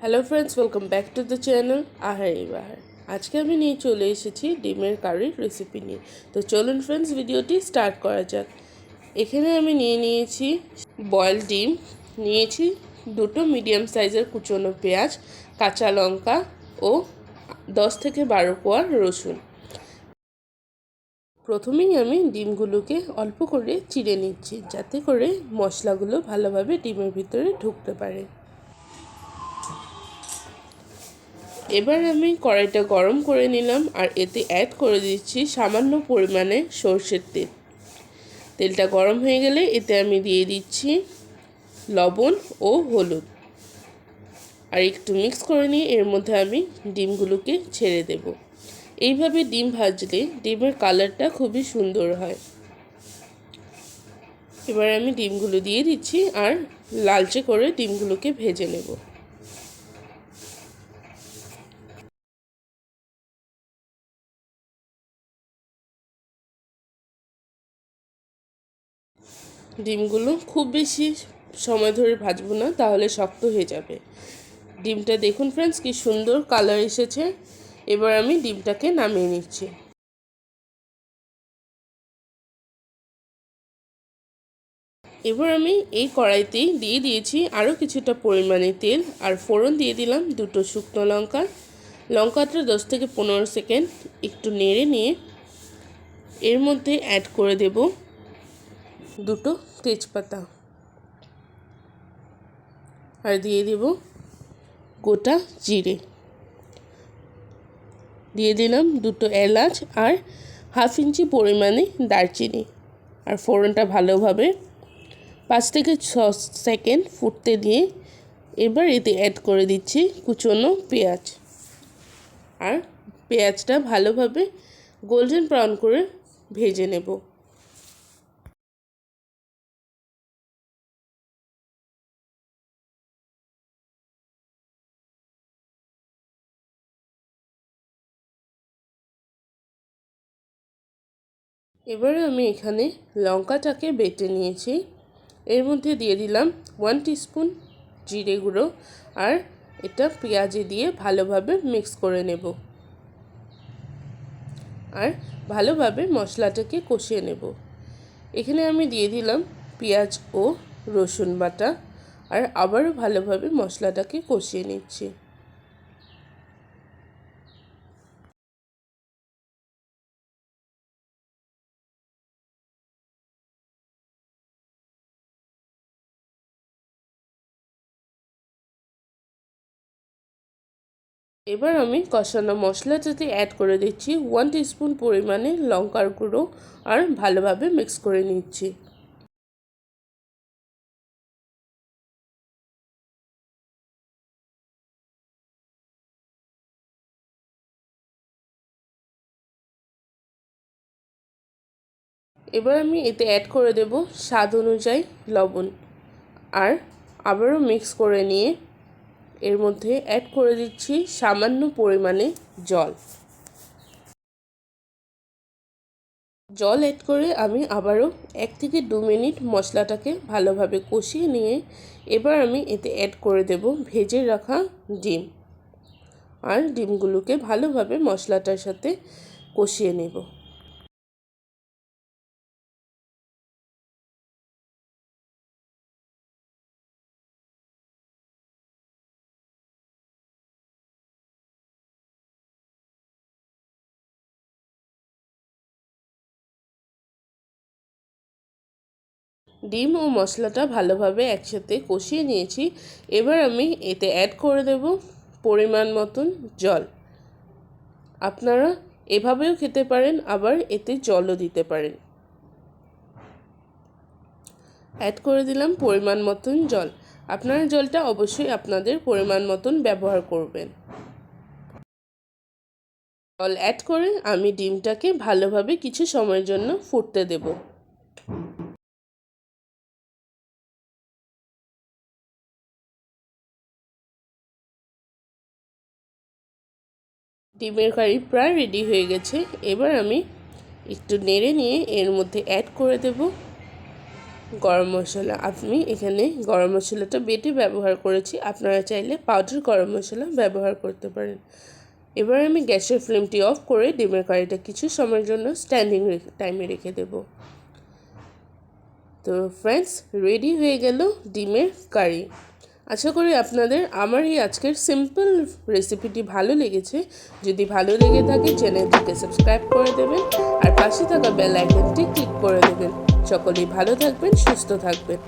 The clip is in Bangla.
Hello friends, welcome back to the channel Ahari Bahar. আজকে আমি নিয়ে চলে এসেছি ডিমের কারির রেসিপি নিয়ে। তো চলুন ফ্রেন্ডস, ভিডিওটি স্টার্ট করা যাক। এখানে আমি নিয়েছি বয়েলড ডিম, নিয়েছি দুটো মিডিয়াম সাইজের কুচনো পেঁয়াজ, কাঁচা লঙ্কা ও 10 থেকে 12 কোয়া রসুন। প্রথমেই আমি ডিমগুলোকে অল্প করে চিড়ে নিচ্ছি, যাতে করে মশলাগুলো ভালোভাবে ডিমের ভিতরে ঢুকতে পারে। এবার আমি কড়াইটা গরম করে নিলাম আর এতে অ্যাড করে দিচ্ছি সামান্য পরিমাণে সরষের তেল। তেলটা গরম হয়ে গেলে এতে আমি দিয়ে দিচ্ছি লবণ ও হলুদ, আর একটু মিক্স করে নিয়ে এর মধ্যে আমি ডিমগুলোকে ছেড়ে দেব। এইভাবে ডিম ভাজলে ডিমের কালারটা খুবই সুন্দর হয়। এবার আমি ডিমগুলো দিয়ে দিচ্ছি আর লালচে করে ডিমগুলোকে ভেজে নেব। ডিমগুলো খুব বেশি সময় ধরে ভাজবো না, তাহলে শক্ত হয়ে যাবে। ডিমটা দেখুন ফ্রেন্ডস, কি সুন্দর কালার এসেছে। এবার আমি ডিমটাকে নামিয়ে নিচ্ছি। এবার আমি এই কড়াইতেই দিয়ে দিয়েছি আরও কিছুটা পরিমাণে তেল, আর ফোড়ন দিয়ে দিলাম দুটো শুকনো লঙ্কা। লঙ্কাটা 10 থেকে 15 সেকেন্ড একটু নেড়ে নিয়ে এর মধ্যে অ্যাড করে দেব দুটো তেজপাতা, আর দিয়ে দেব গোটা জিরে, দিয়ে দিলাম দুটো এলাচ আর হাফ ইঞ্চি পরিমাণে দারচিনি। আর ফোড়নটা ভালোভাবে 5 থেকে 6 সেকেন্ড ফুটতে দিয়ে এবার এতে অ্যাড করে দিচ্ছি কুচনো পেঁয়াজ, আর পেঁয়াজটা ভালোভাবে গোল্ডেন ব্রাউন করে ভেজে নেব। এবারে আমি এখানে লঙ্কাটাকে বেটে নিয়েছি, এর মধ্যে দিয়ে দিলাম 1 টিস্পুন জিরে গুঁড়ো, আর এটা পেঁয়াজে দিয়ে ভালোভাবে মিক্স করে নেব, আর ভালোভাবে মশলাটাকে কষিয়ে নেব। এখানে আমি দিয়ে দিলাম পেঁয়াজ ও রসুন বাটা, আর আবারও ভালোভাবে মশলাটাকে কষিয়ে নিচ্ছি। এবার আমি কষানো মশলাটাতে অ্যাড করে দিচ্ছি 1 টিস্পুন পরিমাণে লঙ্কার গুঁড়ো, আর ভালোভাবে মিক্স করে নিচ্ছি। এবার আমি এতে অ্যাড করে দেব স্বাদ অনুযায়ী লবণ, আর আবারও মিক্স করে নিয়ে এর মধ্যে অ্যাড করে দিচ্ছি সামান্য পরিমাণে জল। জল অ্যাড করে আমি আবারও 1 থেকে 2 মিনিট মশলাটাকে ভালোভাবে কষিয়ে নিয়ে এবার আমি এতে অ্যাড করে দেব ভেজে রাখা ডিম, আর ডিমগুলোকে ভালোভাবে মশলাটার সাথে কষিয়ে নেব। ডিম ও মশলাটা ভালোভাবে একসাথে কষিয়ে নিয়েছি। এবার আমি এতে অ্যাড করে দেব পরিমাণ মতন জল। আপনারা এভাবেও খেতে পারেন, আবার এতে জলও দিতে পারেন। অ্যাড করে দিলাম পরিমাণ মতন জল। আপনারা জলটা অবশ্যই আপনাদের পরিমাণ মতন ব্যবহার করবেন। জল অ্যাড করে আমি ডিমটাকে ভালোভাবে কিছু সময়ের জন্য ফুটতে দেব। ডিমের কারি প্রায় রেডি হয়ে গেছে। এবার আমি একটু নেড়ে নিয়ে এর মধ্যে অ্যাড করে দেব গরম মশলা, আমি এখানে গরম মশলাটা বেটে ব্যবহার করেছি, আপনারা চাইলে পাউডার গরম মশলা ব্যবহার করতে পারেন। এবার আমি গ্যাসের ফ্লেমটি অফ করে ডিমের কারিটা কিছু সময়ের জন্য স্ট্যান্ডিং টাইমে রেখে দেব। তো ফ্রেন্ডস, রেডি হয়ে গেল ডিমের কারি। আশা করি আপনাদের আমার এই আজকের সিম্পল রেসিপিটি ভালো লেগেছে। যদি ভালো লেগে থাকে চ্যানেলটিকে সাবস্ক্রাইব করে দেবেন আর পাশে থাকা বেল আইকনটি ক্লিক করে দেবেন। সকলেই ভালো থাকবেন, সুস্থ থাকবেন।